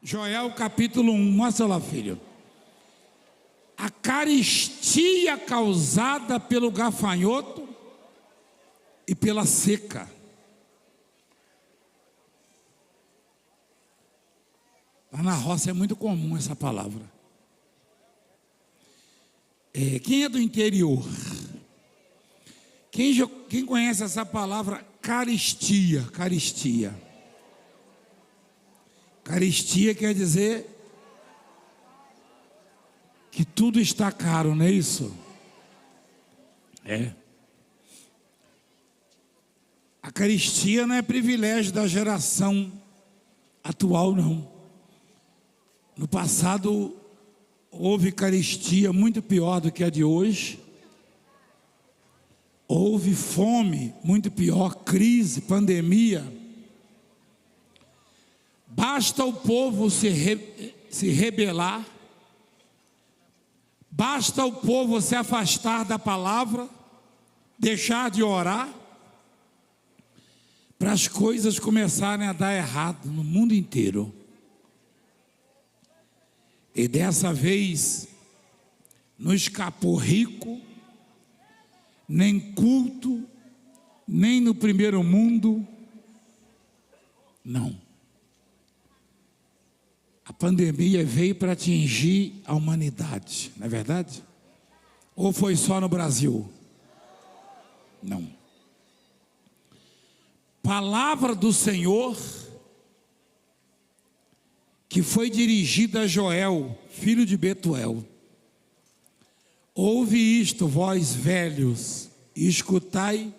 Joel capítulo 1, mostra lá, filho. A carestia causada pelo gafanhoto e pela seca. Lá na roça é muito comum essa palavra. Quem é do interior? Quem conhece essa palavra carestia? Carestia. Carestia quer dizer que tudo está caro, não é isso? A carestia não é privilégio da geração atual, não. No passado houve carestia muito pior do que a de hoje. Houve fome muito pior, crise, pandemia. Basta o povo se rebelar, basta o povo se afastar da palavra, deixar de orar, para as coisas começarem a dar errado no mundo inteiro. E dessa vez não escapou rico, nem culto, nem no primeiro mundo, não. A pandemia veio para atingir a humanidade, não é verdade? Ou foi só no Brasil? Não. Palavra do Senhor que foi dirigida a Joel, filho de Betuel. Ouve isto, vós velhos, e escutai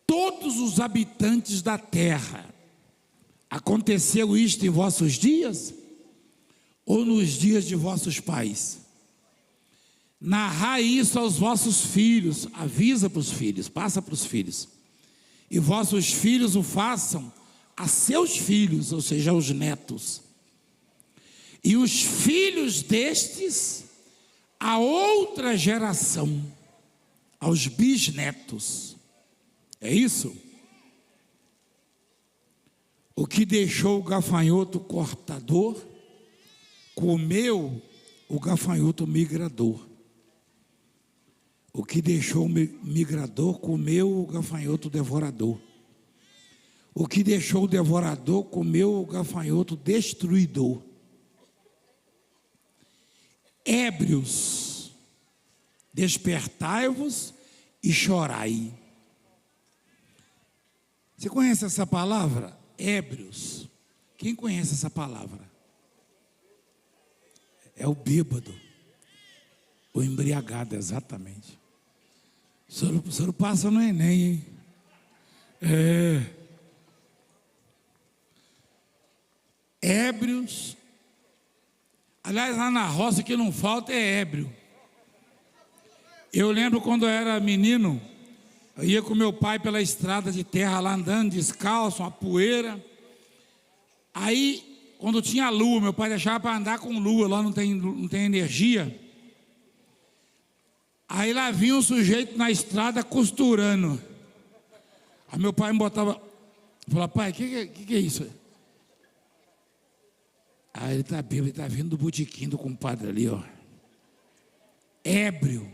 todos os habitantes da terra. Aconteceu isto em vossos dias? Ou nos dias de vossos pais? Narrai isso aos vossos filhos, avisa para os filhos, passa para os filhos. E vossos filhos o façam a seus filhos, ou seja, aos netos. E os filhos destes a outra geração, aos bisnetos. É isso? O que deixou o gafanhoto cortador, comeu o gafanhoto migrador. O que deixou o migrador, comeu o gafanhoto devorador. O que deixou o devorador, comeu o gafanhoto destruidor. Ébrios, despertai-vos e chorai. Você conhece essa palavra? Ébrios. Quem conhece essa palavra? É o bêbado, o embriagado, exatamente. O senhor passa no Enem, hein? Ébrios. Aliás, lá na roça que não falta é ébrio. Eu lembro quando eu era menino, eu ia com meu pai pela estrada de terra lá andando descalço, uma poeira. Aí, quando tinha lua, meu pai deixava para andar com lua, lá não tem energia. Aí lá vinha um sujeito na estrada costurando. Aí meu pai me botava, falava, pai, o que é isso? Aí ele está bêbado, ele está vindo do botequim do compadre ali, ó. Ébrio.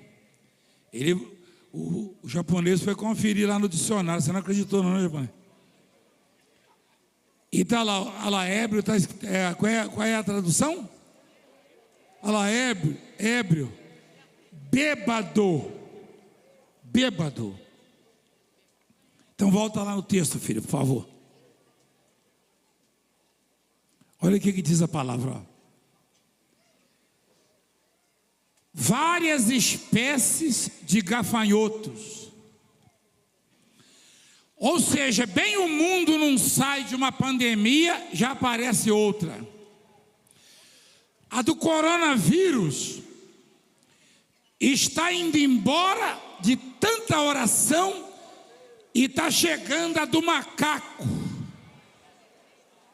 O japonês foi conferir lá no dicionário, você não acreditou não, né, japonês? E está lá, olha lá, ébrio, qual é a tradução? Olha lá, ébrio, bêbado. Então volta lá no texto, filho, por favor. Olha o que diz a palavra, ó. Várias espécies de gafanhotos. Ou seja, bem o mundo não sai de uma pandemia, já aparece outra. A do coronavírus está indo embora de tanta oração e está chegando a do macaco.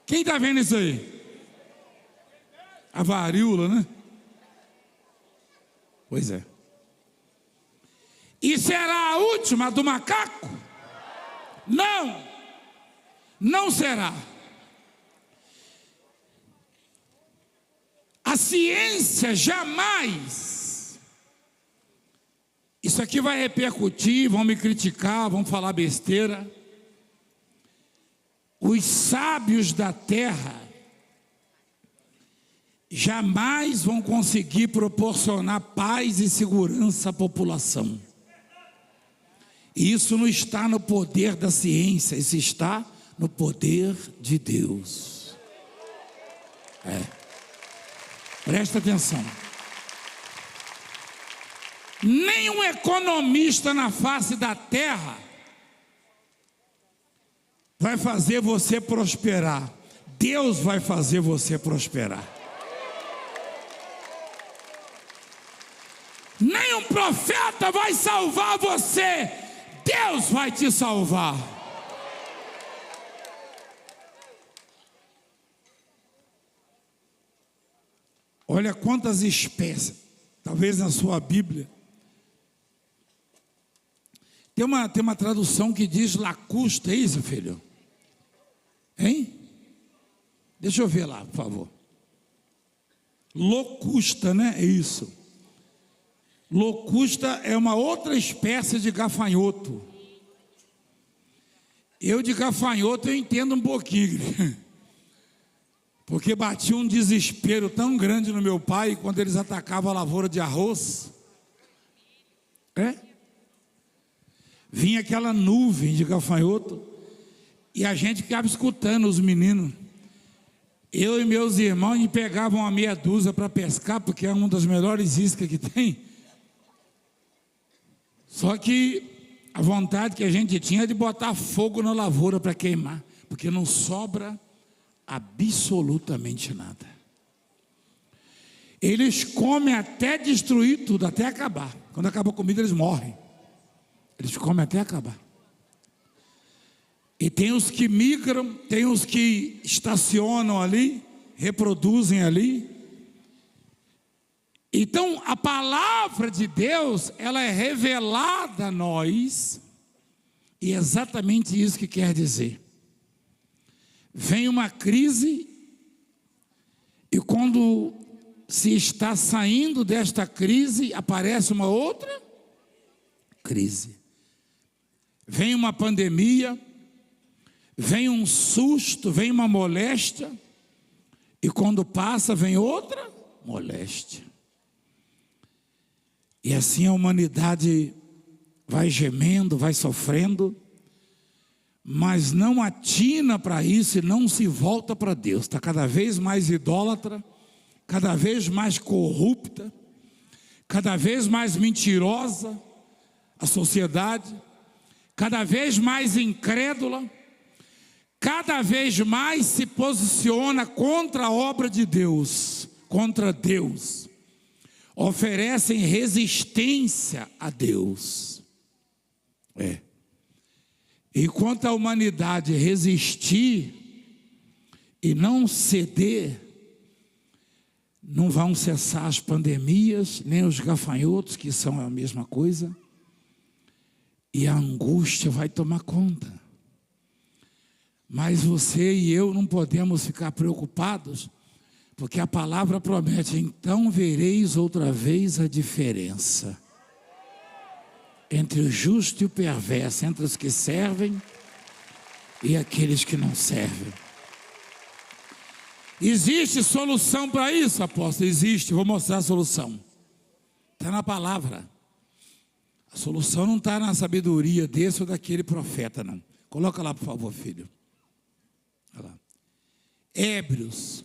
Quem está vendo isso aí? A varíola, né? Pois é. E será a última, a do macaco? Não será. A ciência jamais, isso aqui vai repercutir, vão me criticar, vão falar besteira. Os sábios da terra jamais vão conseguir proporcionar paz e segurança à população. E isso não está no poder da ciência, isso está no poder de Deus. Presta atenção. Nenhum economista na face da terra vai fazer você prosperar. Deus vai fazer você prosperar. Nenhum profeta vai salvar você. Deus vai te salvar. Olha quantas espécies, talvez na sua Bíblia. Tem uma tradução que diz lacusta, é isso, filho? Hein? Deixa eu ver lá, por favor. Locusta, né? É isso. Locusta é uma outra espécie de gafanhoto. Eu de gafanhoto eu entendo um pouquinho. Porque batia um desespero tão grande no meu pai quando eles atacavam a lavoura de arroz. Vinha aquela nuvem de gafanhoto e a gente ficava escutando os meninos. Eu e meus irmãos, a gente pegava uma meia dúzia para pescar, porque é uma das melhores iscas que tem. Só que a vontade que a gente tinha é de botar fogo na lavoura para queimar, porque não sobra absolutamente nada. Eles comem até destruir tudo, até acabar. Quando acaba a comida, eles morrem. Eles comem até acabar. E tem os que migram, tem os que estacionam ali, reproduzem ali. Então, a palavra de Deus, ela é revelada a nós, e é exatamente isso que quer dizer. Vem uma crise, e quando se está saindo desta crise, aparece uma outra crise. Vem uma pandemia, vem um susto, vem uma moléstia, e quando passa, vem outra moléstia. E assim a humanidade vai gemendo, vai sofrendo, mas não atina para isso e não se volta para Deus. Está cada vez mais idólatra, cada vez mais corrupta, cada vez mais mentirosa a sociedade, cada vez mais incrédula, cada vez mais se posiciona contra a obra de Deus, contra Deus. Oferecem resistência a Deus. Enquanto a humanidade resistir e não ceder, não vão cessar as pandemias, nem os gafanhotos, que são a mesma coisa, e a angústia vai tomar conta. Mas você e eu não podemos ficar preocupados, porque a palavra promete: então vereis outra vez a diferença entre o justo e o perverso, entre os que servem e aqueles que não servem. Existe solução para isso, apóstolo? Existe, vou mostrar a solução. Está na palavra. A solução não está na sabedoria desse ou daquele profeta, não. Coloca lá, por favor, filho. Olha lá. Ébrios.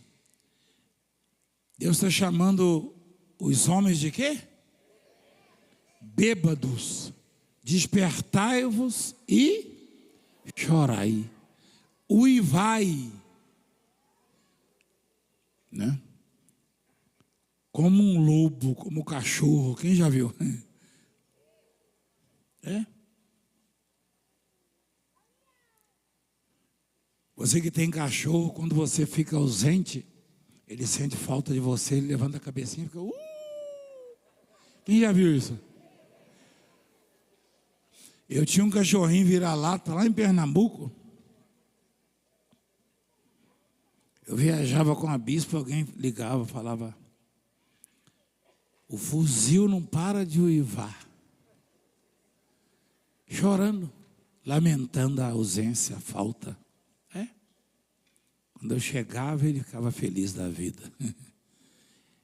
Deus está chamando os homens de quê? Bêbados. Despertai-vos e chorai. Uivai. Né? Como um lobo, como um cachorro. Quem já viu? Você que tem cachorro, quando você fica ausente, ele sente falta de você, ele levanta a cabecinha e fica... Quem já viu isso? Eu tinha um cachorrinho vira-lata lá em Pernambuco. Eu viajava com a bispa, alguém ligava, falava: O fuzil não para de uivar, chorando, lamentando a ausência, a falta. Quando eu chegava, ele ficava feliz da vida.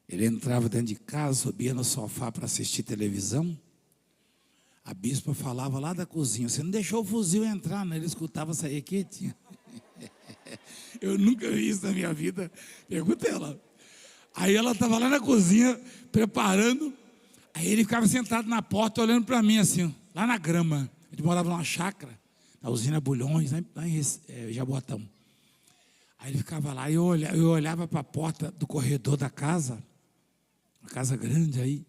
Ele entrava dentro de casa, subia no sofá para assistir televisão. A bispa falava lá da cozinha: você não deixou o fuzil entrar, né? Ele escutava sair quietinho. Eu nunca vi isso na minha vida. Pergunta ela. Aí ela estava lá na cozinha, preparando. Aí ele ficava sentado na porta, olhando para mim assim, lá na grama. Ele morava numa chácara, na usina Bulhões, lá em Jaboatão. Aí ele ficava lá, e eu olhava para a porta do corredor da casa, uma casa grande aí.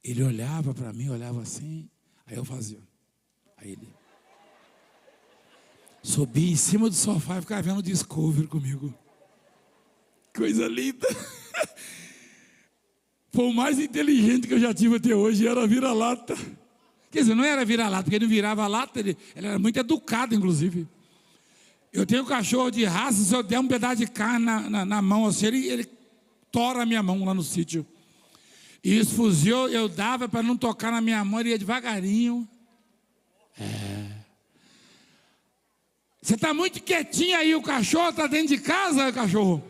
Ele olhava para mim, olhava assim, aí eu fazia. Aí ele subia em cima do sofá e ficava vendo o Discovery comigo. Coisa linda. Foi o mais inteligente que eu já tive até hoje, era vira-lata. Quer dizer, não era vira-lata, porque ele não virava lata, ele era muito educado, inclusive. Eu tenho um cachorro de raça, se eu der um pedaço de carne na mão, assim, ele tora a minha mão lá no sítio. E esse fuzil eu dava para não tocar na minha mão, ele ia devagarinho. Você está muito quietinho aí, o cachorro está dentro de casa, o cachorro.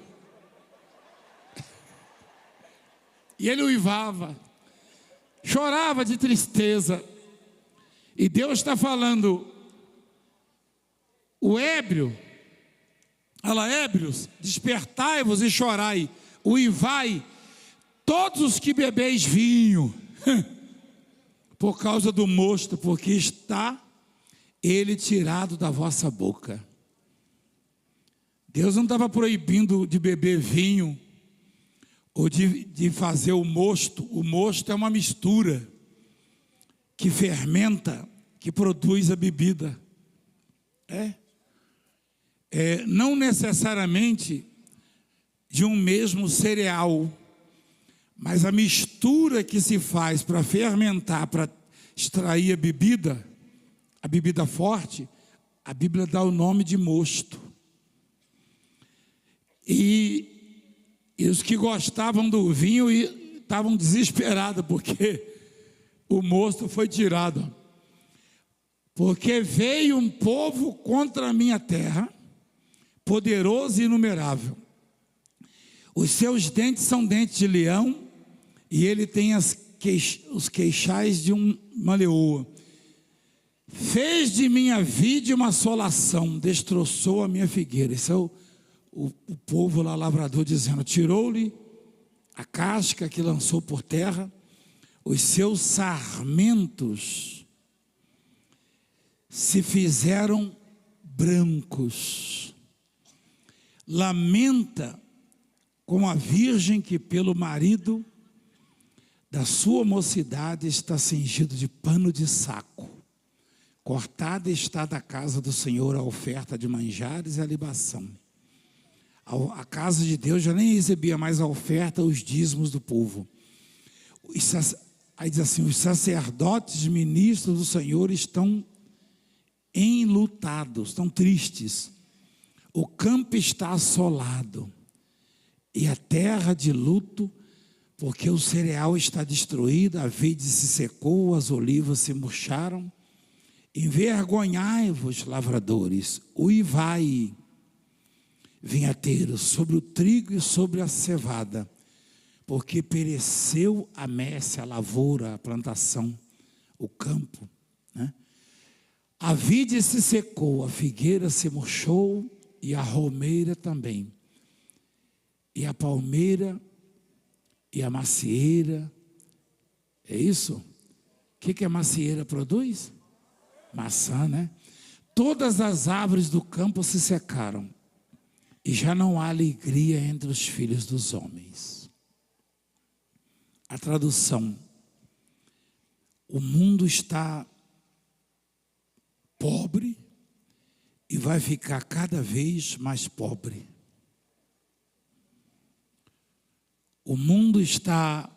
E ele uivava, chorava de tristeza. E Deus está falando: o ébrio, ébrios, despertai-vos e chorai, uivai, todos os que bebeis vinho, por causa do mosto, porque está ele tirado da vossa boca. Deus não estava proibindo de beber vinho, ou de fazer o mosto. O mosto é uma mistura que fermenta, que produz a bebida. Não necessariamente de um mesmo cereal, mas a mistura que se faz para fermentar, para extrair a bebida forte, a Bíblia dá o nome de mosto. E os que gostavam do vinho estavam desesperados, porque o mosto foi tirado. Porque veio um povo contra a minha terra, poderoso e inumerável. Os seus dentes são dentes de leão, e ele tem os queixais de uma leoa. Fez de minha vide uma assolação, destroçou a minha figueira. Esse é o povo lá, lavrador, dizendo: tirou-lhe a casca que lançou por terra, os seus sarmentos se fizeram brancos. Lamenta como a virgem que pelo marido da sua mocidade está cingido de pano de saco. Cortada está da casa do Senhor a oferta de manjares e a libação. A casa de Deus já nem recebia mais a oferta, os dízimos do povo. Aí diz assim: os sacerdotes ministros do Senhor estão enlutados, estão tristes. O campo está assolado e a terra de luto, porque o cereal está destruído, a vide se secou, as olivas se murcharam. Envergonhai-vos, lavradores, uivai, vinhateiros, sobre o trigo e sobre a cevada, porque pereceu a messe, a lavoura, a plantação, o campo, né? A vide se secou, a figueira se murchou e a romeira também, e a palmeira e a macieira. É isso? O que a macieira produz? Maçã, né? Todas as árvores do campo se secaram, e já não há alegria entre os filhos dos homens. A tradução: o mundo está pobre e vai ficar cada vez mais pobre. O mundo está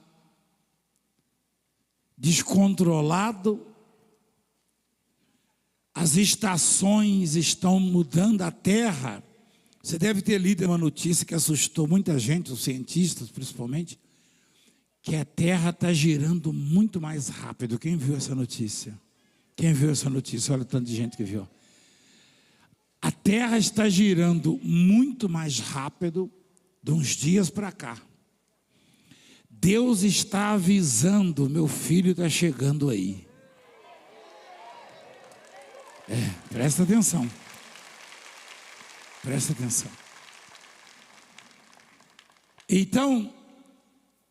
descontrolado, as estações estão mudando a terra. Você deve ter lido uma notícia que assustou muita gente, os cientistas principalmente, que a terra está girando muito mais rápido. Quem viu essa notícia? Quem viu essa notícia? Olha o tanto de gente que viu. A terra está girando muito mais rápido de uns dias para cá. Deus está avisando, meu filho está chegando aí. Presta atenção. Presta atenção. Então,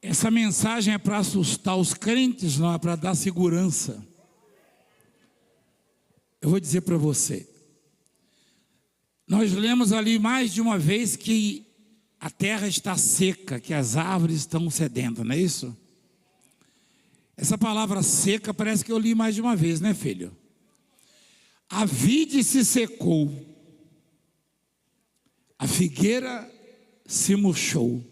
essa mensagem é para assustar os crentes, não é para dar segurança. Eu vou dizer para você. Nós lemos ali mais de uma vez que a terra está seca, que as árvores estão sedentas, não é isso? Essa palavra seca parece que eu li mais de uma vez, né, filho? A vide se secou, a figueira se murchou,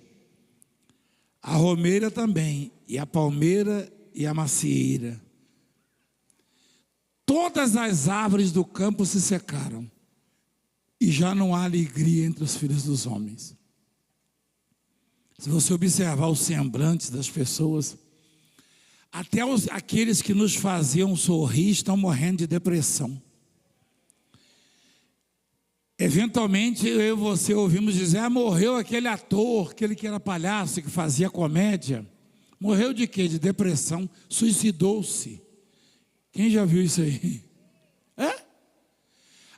a romeira também, e a palmeira e a macieira. Todas as árvores do campo se secaram, e já não há alegria entre os filhos dos homens. Se você observar os semblantes das pessoas, até aqueles que nos faziam sorrir estão morrendo de depressão. Eventualmente eu e você ouvimos dizer: morreu aquele ator, aquele que era palhaço, que fazia comédia. Morreu de quê? De depressão, suicidou-se. Quem já viu isso aí?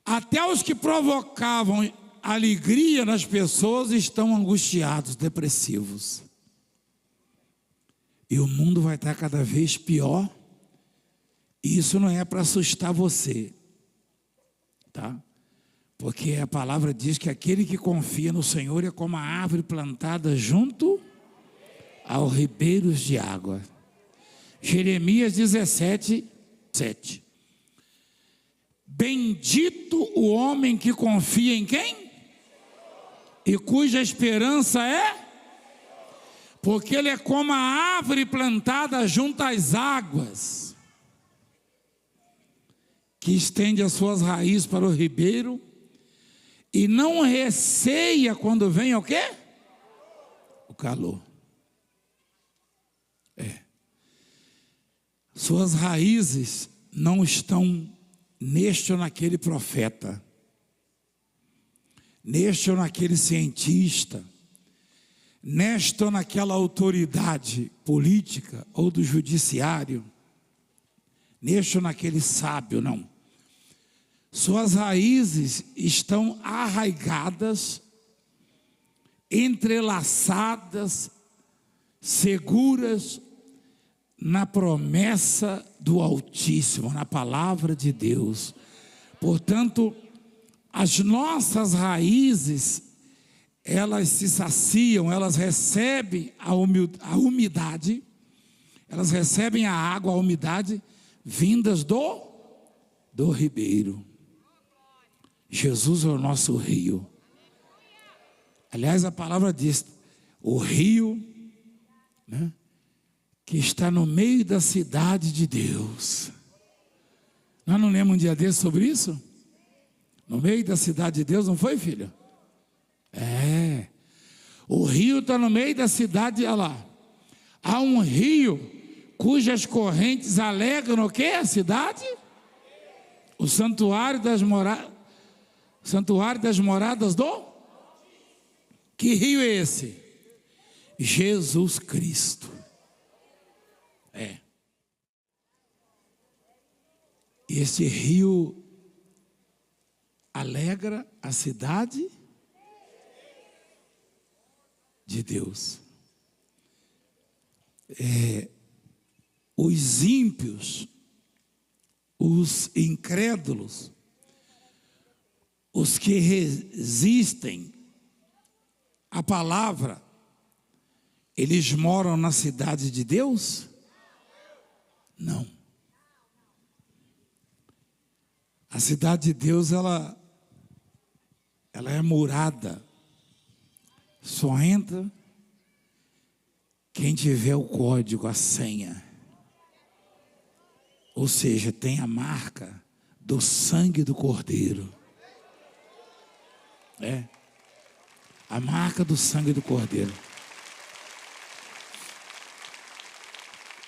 Até os que provocavam alegria nas pessoas estão angustiados, depressivos. E o mundo vai estar cada vez pior. E isso não é para assustar você, tá? Porque a palavra diz que aquele que confia no Senhor é como a árvore plantada junto aos ribeiros de água. Jeremias 17, 7. Bendito o homem que confia em quem? E cuja esperança é? Porque ele é como a árvore plantada junto às águas, que estende as suas raízes para o ribeiro, e não receia quando vem o quê? O calor. Suas raízes não estão neste ou naquele profeta, neste ou naquele cientista, nesta ou naquela autoridade política ou do judiciário, neste ou naquele sábio, não. Suas raízes estão arraigadas, entrelaçadas, seguras na promessa do Altíssimo, na palavra de Deus. Portanto, as nossas raízes, elas se saciam, elas recebem a umidade, elas recebem a água, a umidade, vindas do ribeiro. Jesus é o nosso rio. Aliás, a palavra diz, o rio, né, que está no meio da cidade de Deus. Nós não lemos um dia desse sobre isso? No meio da cidade de Deus, não foi, filho? O rio está no meio da cidade, olha lá. Há um rio cujas correntes alegram o quê? A cidade? O santuário das moradas do? Que rio é esse? Jesus Cristo. Esse rio alegra a cidade de Deus. Os ímpios, os incrédulos, os que resistem à palavra, eles moram na cidade de Deus? Não. A cidade de Deus, ela é murada. Só entra quem tiver o código, a senha. Ou seja, tem a marca do sangue do Cordeiro. A marca do sangue do Cordeiro.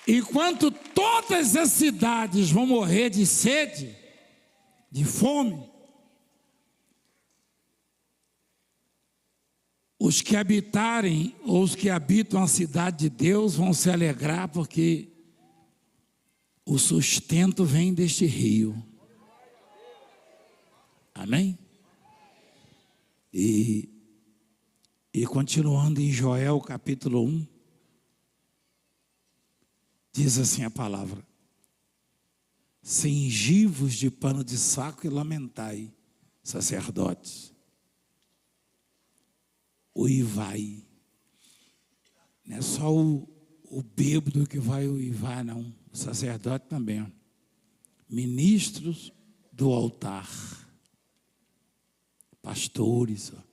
Enquanto todas as cidades vão morrer de sede, de fome, os que habitarem, ou os que habitam a cidade de Deus vão se alegrar, porque o sustento vem deste rio. Amém? E continuando em Joel capítulo 1, diz assim a palavra: cingivos de pano de saco e lamentai, sacerdotes, uivai. Não é só o bêbado que vai uivar, não. O sacerdote também. Ó. Ministros do altar, pastores, ó.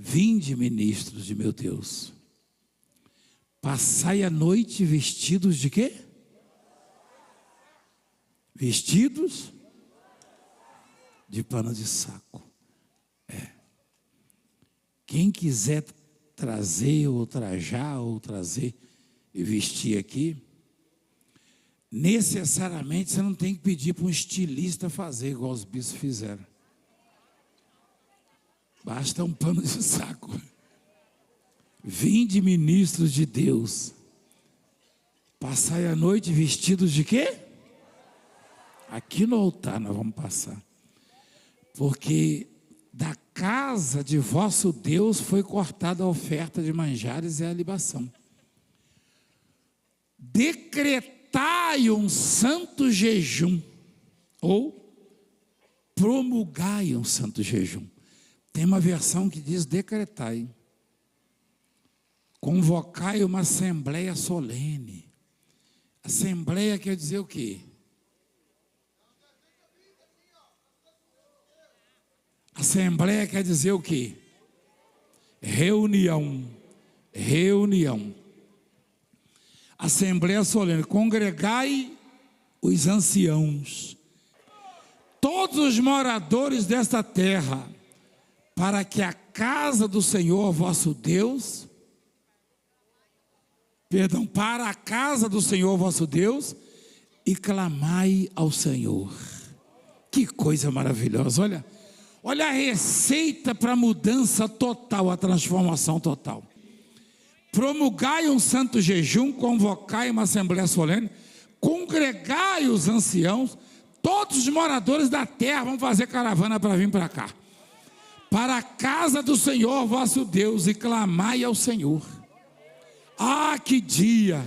Vinde, ministros de meu Deus. Passai a noite vestidos de quê? Vestidos de pano de saco. Quem quiser trazer ou trajar ou trazer e vestir aqui, necessariamente você não tem que pedir para um estilista fazer igual os bispos fizeram. Basta um pano de saco. Vinde, ministros de Deus, passai a noite vestidos de quê? Aqui no altar nós vamos passar. Porque da casa de vosso Deus foi cortada a oferta de manjares e a libação. Decretai um santo jejum, ou promulgai um santo jejum. Tem uma versão que diz decretai. Convocai uma assembleia solene. Assembleia quer dizer o quê? Assembleia quer dizer o quê? Reunião. Reunião. Assembleia solene. Congregai os anciãos, todos os moradores desta terra, para que a casa do Senhor vosso Deus, para a casa do Senhor vosso Deus, e clamai ao Senhor. Que coisa maravilhosa, olha a receita para a mudança total, a transformação total. Promulgai um santo jejum, convocai uma assembleia solene, congregai os anciãos, todos os moradores da terra vão fazer caravana para vir para cá, para a casa do Senhor vosso Deus, e clamai ao Senhor. Ah, que dia!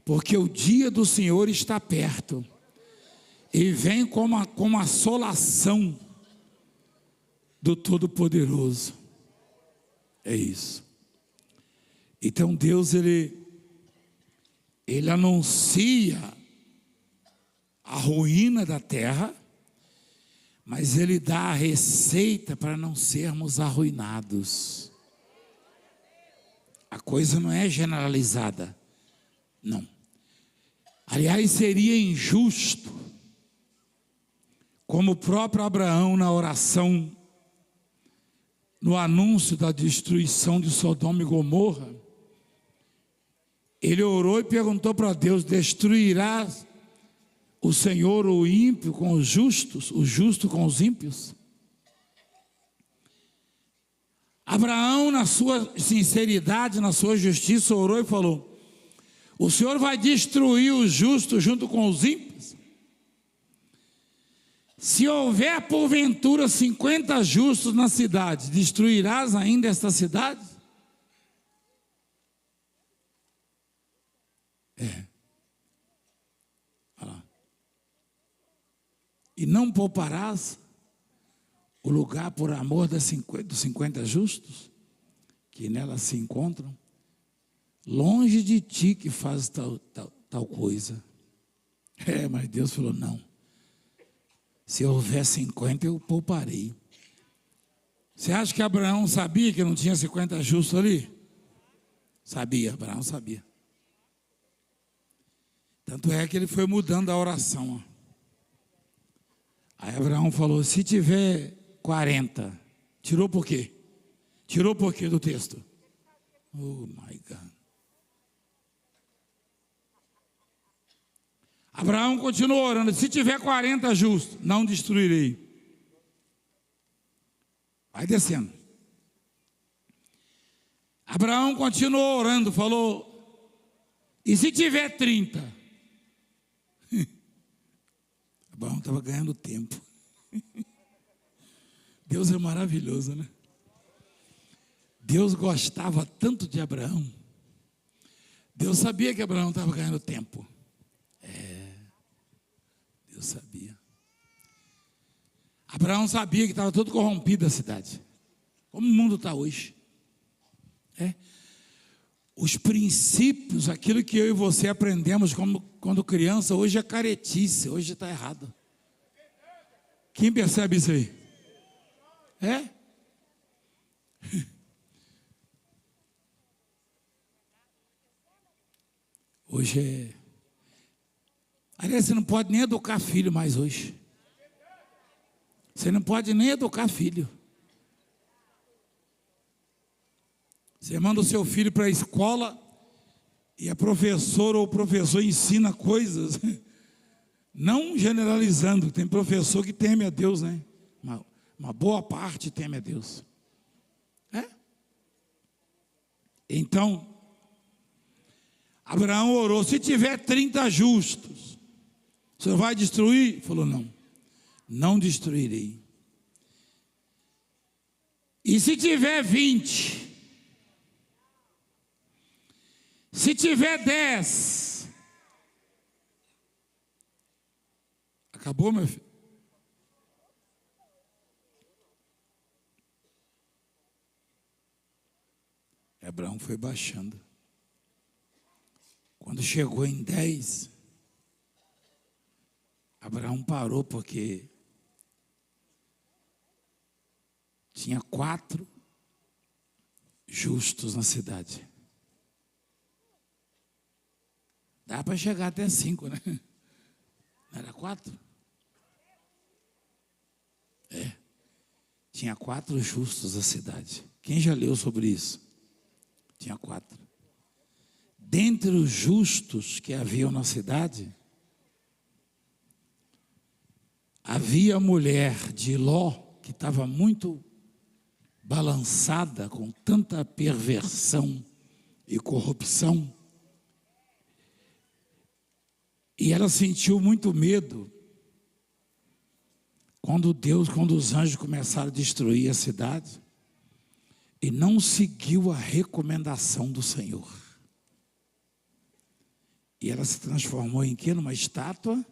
Porque o dia do Senhor está perto, e vem como a assolação do Todo-Poderoso. É isso. Então Deus, ele anuncia a ruína da terra, mas ele dá a receita para não sermos arruinados. A coisa não é generalizada, não. Aliás, seria injusto, como o próprio Abraão na oração, no anúncio da destruição de Sodoma e Gomorra, ele orou e perguntou para Deus: destruirá o Senhor o ímpio com os justos, o justo com os ímpios? Abraão, na sua sinceridade, na sua justiça, orou e falou: o Senhor vai destruir os justos junto com os ímpios? Se houver porventura 50 justos na cidade, destruirás ainda esta cidade? Olha lá. E não pouparás o lugar por amor dos 50 justos, que nela se encontram? Longe de ti que faz tal coisa. Mas Deus falou: não. Se houver 50, eu pouparei. Você acha que Abraão sabia que não tinha 50 justos ali? Sabia, Abraão sabia. Tanto é que ele foi mudando a oração. Aí Abraão falou: se tiver 40, tirou por quê? Tirou por quê do texto? Oh my God. Abraão continuou orando: se tiver 40 justos, não destruirei. Vai descendo. Abraão continuou orando, falou: e se tiver 30? Abraão estava ganhando tempo. Deus é maravilhoso, né? Deus gostava tanto de Abraão. Deus sabia que Abraão estava ganhando tempo. Deus sabia. Abraão sabia que estava todo corrompido a cidade, como o mundo está hoje. Os princípios, aquilo que eu e você aprendemos quando criança, hoje é caretice, hoje está errado. Quem percebe isso aí? Hoje é... Aliás, você não pode nem educar filho mais hoje. Você não pode nem educar filho. Você manda o seu filho para a escola e a professora ou o professor ensina coisas, não generalizando, tem professor que teme a Deus, né? Uma boa parte teme a Deus. Então, Abraão orou: se tiver 30 justos, o Senhor vai destruir? Ele falou: não, não destruirei. E se tiver 20? Se tiver 10? Acabou, meu filho? Abraão foi baixando. Quando chegou em 10, Abraão parou, porque tinha 4 justos na cidade. Dá para chegar até 5, né? Não era 4? Tinha 4 justos na cidade. Quem já leu sobre isso? Tinha 4. Dentre os justos que haviam na cidade, havia a mulher de Ló, que estava muito balançada com tanta perversão e corrupção. E ela sentiu muito medo quando os anjos começaram a destruir a cidade, e não seguiu a recomendação do Senhor. E ela se transformou em quê? Numa estátua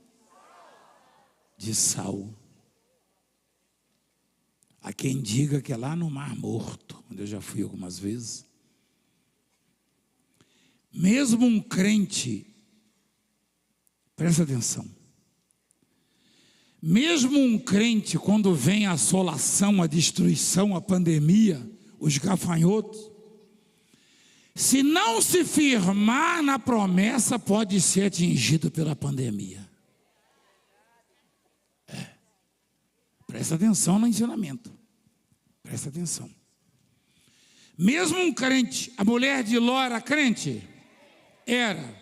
de sal. Há quem diga que é lá no Mar Morto, onde eu já fui algumas vezes. Mesmo um crente, presta atenção, mesmo um crente, quando vem a assolação, a destruição, a pandemia, os gafanhotos, se não se firmar na promessa, pode ser atingido pela pandemia. Presta atenção no ensinamento. Presta atenção. Mesmo um crente, a mulher de Ló era crente? Era.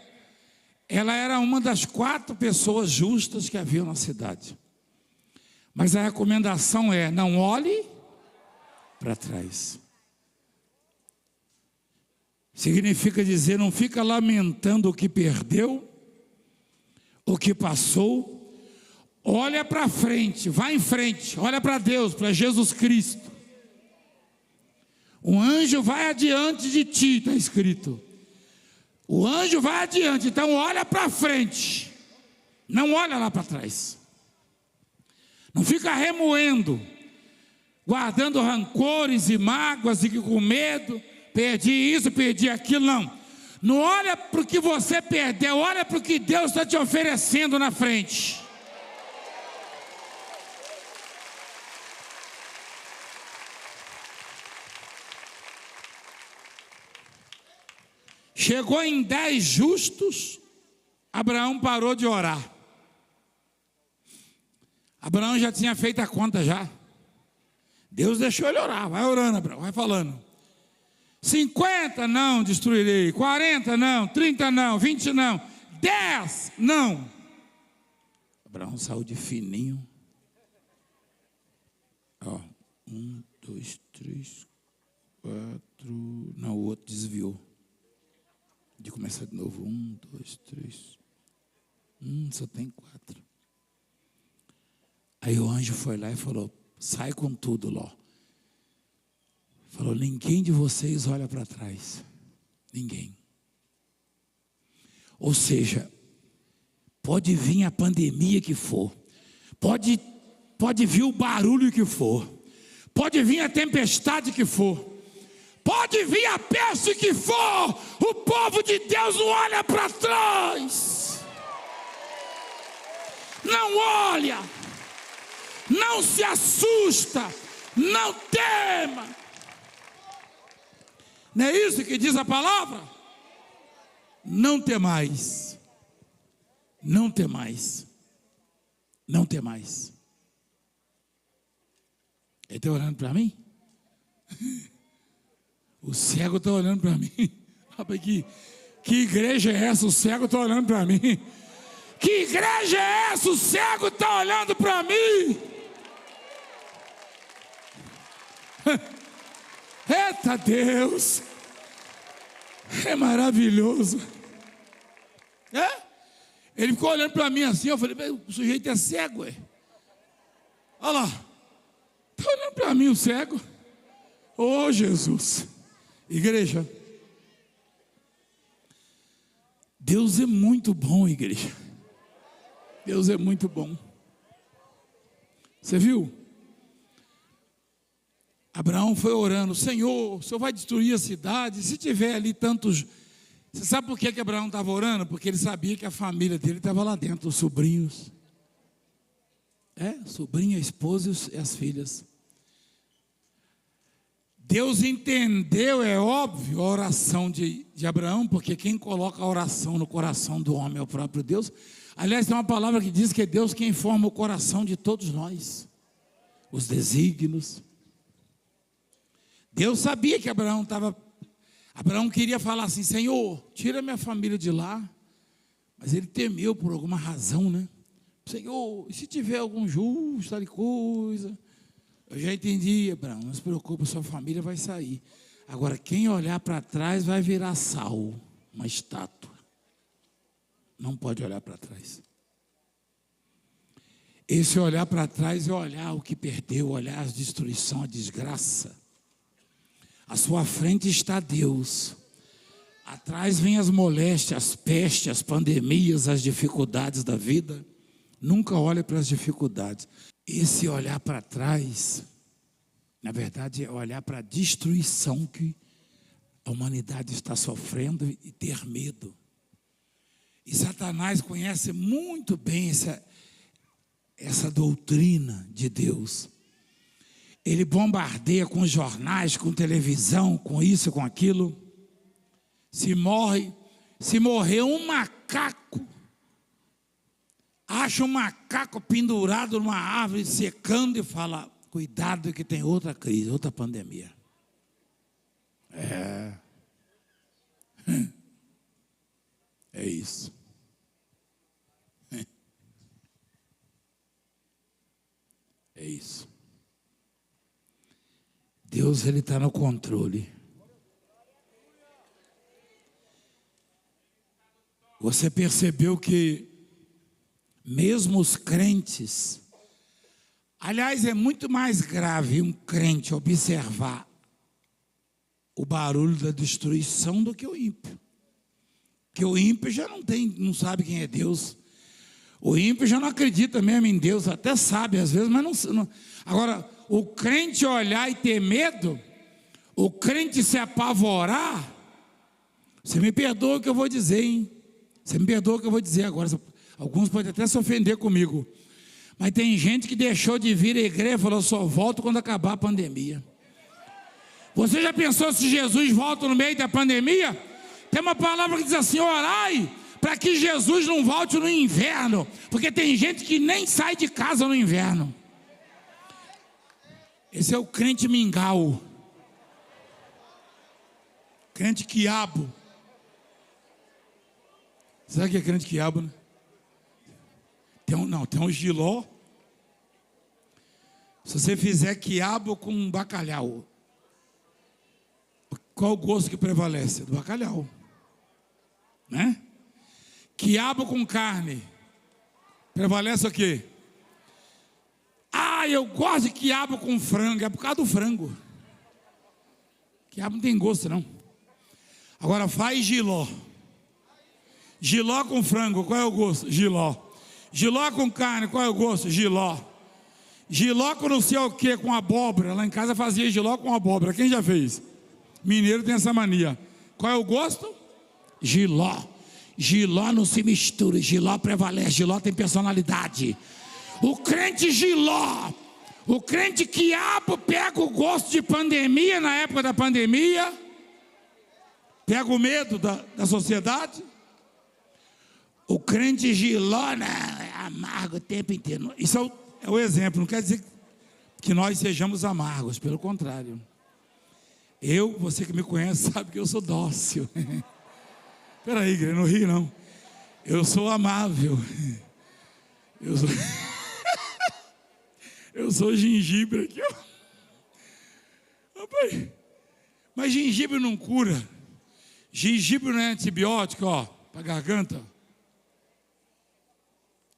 Ela era uma das 4 pessoas justas que haviam na cidade. Mas a recomendação é: não olhe para trás. Significa dizer, não fica lamentando o que perdeu, o que passou. Olha para frente, vai em frente, olha para Deus, para Jesus Cristo. O anjo vai adiante de ti, está escrito. O anjo vai adiante, então olha para frente, não olha lá para trás. Não fica remoendo, guardando rancores e mágoas, e com medo, perdi isso, perdi aquilo, não. Não olha para o que você perdeu, olha para o que Deus está te oferecendo na frente. Chegou em 10 justos, Abraão parou de orar. Abraão já tinha feito a conta já. Deus deixou ele orar. Vai orando, Abraão, vai falando. 50 não destruirei, 40 não, 30 não, 20 não, 10 não. Abraão saiu de fininho. Ó, 1, 2, 3, 4. Não, o outro desviou. De começar de novo. 1, 2, 3. Só tem 4. Aí o anjo foi lá e falou: sai com tudo, Ló. Falou: ninguém de vocês olha para trás. Ninguém. Ou seja, pode vir a pandemia que for, pode vir o barulho que for, pode vir a tempestade que for, pode vir a peste que for, o povo de Deus não olha para trás. Não olha, não se assusta, não tema. Não é isso que diz a palavra? Não temais, não temais, não temais. Ele está olhando para mim? O cego está olhando para mim. Rapaz, que igreja é essa? O cego está olhando para mim. Que igreja é essa? O cego está olhando para mim. Eita Deus! É maravilhoso. Ele ficou olhando para mim assim. Eu falei: o sujeito é cego, ué. Olha lá. Está olhando para mim o cego. Oh, Jesus. Igreja, Deus é muito bom, igreja. Deus é muito bom. Você viu? Abraão foi orando: Senhor, o Senhor vai destruir a cidade? Se tiver ali tantos... Você sabe por que Abraão estava orando? Porque ele sabia que a família dele estava lá dentro, os sobrinhos. Sobrinho, a esposa e as filhas. Deus entendeu, é óbvio, a oração de Abraão, porque quem coloca a oração no coração do homem é o próprio Deus. Aliás, tem uma palavra que diz que é Deus quem forma o coração de todos nós, os desígnios. Deus sabia que Abraão queria falar assim: Senhor, tira minha família de lá. Mas ele temeu por alguma razão, né? Senhor, e se tiver algum justo, tal coisa? Eu já entendi, Abraão, não se preocupe, sua família vai sair. Agora, quem olhar para trás vai virar sal, uma estátua. Não pode olhar para trás. Esse olhar para trás é olhar o que perdeu, olhar a destruição, a desgraça. À sua frente está Deus. Atrás vem as moléstias, as pestes, as pandemias, as dificuldades da vida. Nunca olhe para as dificuldades. Esse olhar para trás, na verdade, é olhar para a destruição que a humanidade está sofrendo e ter medo. E Satanás conhece muito bem essa doutrina de Deus. Ele bombardeia com jornais, com televisão, com isso, com aquilo. Se morrer um macaco, acha um macaco pendurado numa árvore secando e fala: cuidado que tem outra crise, outra pandemia. É isso. É isso. Deus, Ele está no controle. Você percebeu que mesmo os crentes, aliás, é muito mais grave um crente observar o barulho da destruição do que o ímpio. Porque o ímpio já não sabe quem é Deus. O ímpio já não acredita mesmo em Deus, até sabe às vezes, mas não. Agora, o crente olhar e ter medo, o crente se apavorar, você me perdoa o que eu vou dizer, hein? Você me perdoa o que eu vou dizer agora. Alguns podem até se ofender comigo, mas tem gente que deixou de vir à igreja e falou: só volto quando acabar a pandemia. Você já pensou se Jesus volta no meio da pandemia? Tem uma palavra que diz assim: orai para que Jesus não volte no inverno, porque tem gente que nem sai de casa no inverno. Esse é o crente mingau, crente quiabo. Sabe o que é crente quiabo, né? Tem um jiló. Se você fizer quiabo com bacalhau, qual o gosto que prevalece? Do bacalhau, né? Quiabo com carne, prevalece o quê? Ah, eu gosto de quiabo com frango, é por causa do frango. Quiabo não tem gosto, não. Agora faz jiló. Jiló com frango, qual é o gosto? Jiló. Jiló com carne, qual é o gosto? Jiló. Jiló com não sei o que, com abóbora. Lá em casa fazia jiló com abóbora. Quem já fez? Mineiro tem essa mania. Qual é o gosto? Jiló. Jiló não se mistura, jiló prevalece, jiló tem personalidade. O crente jiló, o crente quiabo pega o gosto de pandemia na época da pandemia, pega o medo da sociedade. O crente giló, né, é amargo o tempo inteiro. Isso é o exemplo, não quer dizer que nós sejamos amargos, pelo contrário. Você que me conhece sabe que eu sou dócil. Espera aí, igreja, não ri não. Eu sou amável. Eu sou gengibre aqui, ó. Rapaz, mas gengibre não cura. Gengibre não é antibiótico, ó, para garganta.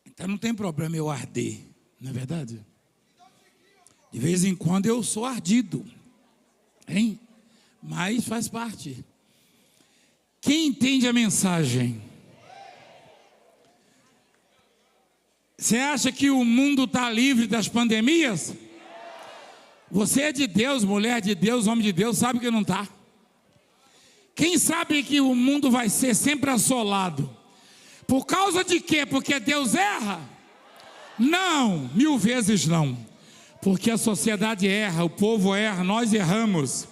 Então não tem problema eu arder, não é verdade? De vez em quando eu sou ardido, hein? Mas faz parte. Quem entende a mensagem? Você acha que o mundo está livre das pandemias? Você é de Deus, mulher de Deus, homem de Deus, sabe que não está. Quem sabe que o mundo vai ser sempre assolado? Por causa de quê? Porque Deus erra? Não, 1000 vezes não. Porque a sociedade erra, o povo erra, nós erramos.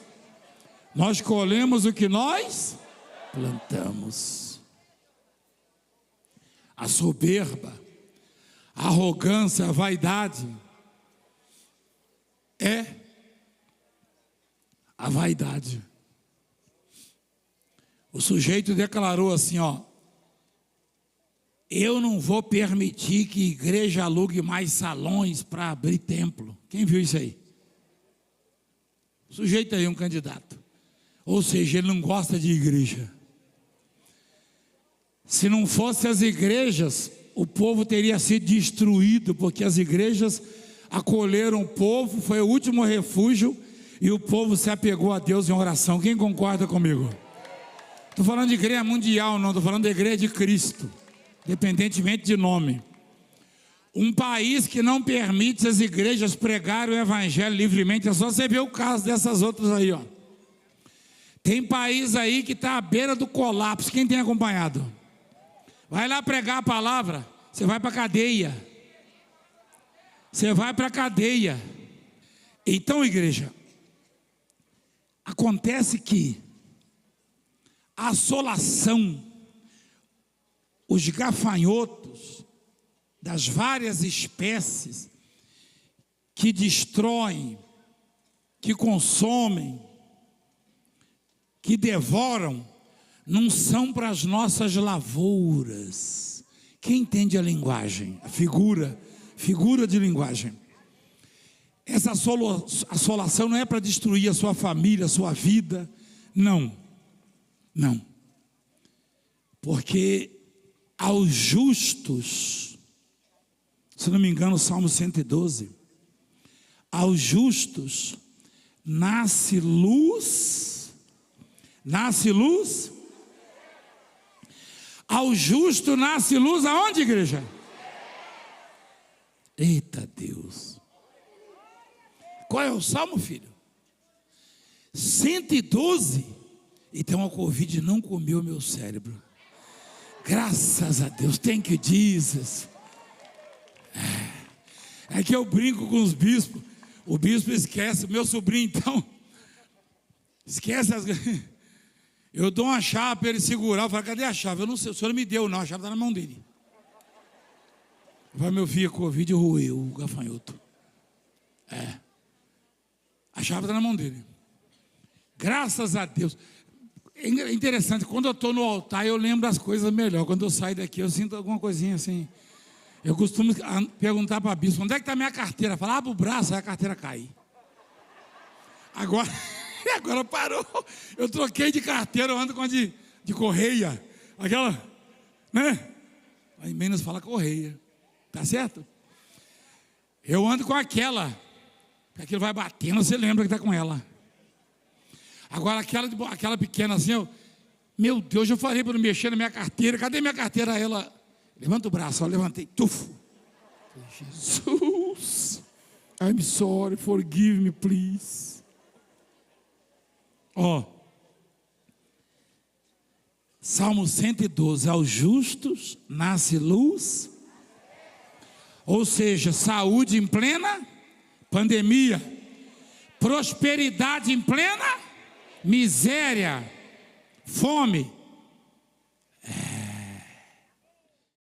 Nós colhemos o que nós plantamos. A soberba, a arrogância, a vaidade é a vaidade. O sujeito declarou assim, ó: eu não vou permitir que igreja alugue mais salões para abrir templo. Quem viu isso aí? O sujeito aí, um candidato. Ou seja, ele não gosta de igreja. Se não fosse as igrejas, o povo teria sido destruído, porque as igrejas acolheram o povo, foi o último refúgio, e o povo se apegou a Deus em oração. Quem concorda comigo? Estou falando de igreja mundial, não, estou falando da igreja de Cristo, independentemente de nome. Um país que não permite as igrejas pregarem o evangelho livremente, é só você ver o caso dessas outras aí, ó. Tem país aí que está à beira do colapso. Quem tem acompanhado? Vai lá pregar a palavra, você vai para a cadeia. Você vai para a cadeia. Então, igreja, acontece que a assolação, os gafanhotos das várias espécies que destroem, que consomem, que devoram, não são para as nossas lavouras. Quem entende a linguagem? A figura de linguagem. Essa assolação não é para destruir a sua família, a sua vida. Não. Porque aos justos, se não me engano, Salmo 112, aos justos nasce luz. Ao justo nasce luz aonde, igreja? Eita Deus. Qual é o salmo, filho? 112. Então a Covid não comeu meu cérebro. Graças a Deus. Thank you, Jesus. É que eu brinco com os bispos. O bispo esquece. Meu sobrinho então esquece as... Eu dou uma chave para ele segurar. Eu falo, cadê a chave? Eu não sei, o senhor não me deu não, a chave está na mão dele. Eu falo, meu filho, a Covid roeu o gafanhoto. A chave está na mão dele. Graças a Deus. É interessante, quando eu estou no altar, eu lembro das coisas melhor. Quando eu saio daqui, eu sinto alguma coisinha assim. Eu costumo perguntar para a bispo, onde é que está minha carteira? Falar, abre o braço, aí a carteira cai. Agora parou. Eu troquei de carteira, eu ando com a de correia. Aquela, né? Aí menos fala correia. Tá certo? Eu ando com aquela. Porque aquilo vai batendo, você lembra que está com ela. Agora aquela pequena assim, meu Deus, eu falei para não mexer na minha carteira. Cadê minha carteira? Ela, levanta o braço, eu levantei. Tufo. Jesus. I'm sorry, forgive me, please. Salmo 112, aos justos nasce luz, ou seja, saúde em plena pandemia, prosperidade em plena miséria, fome,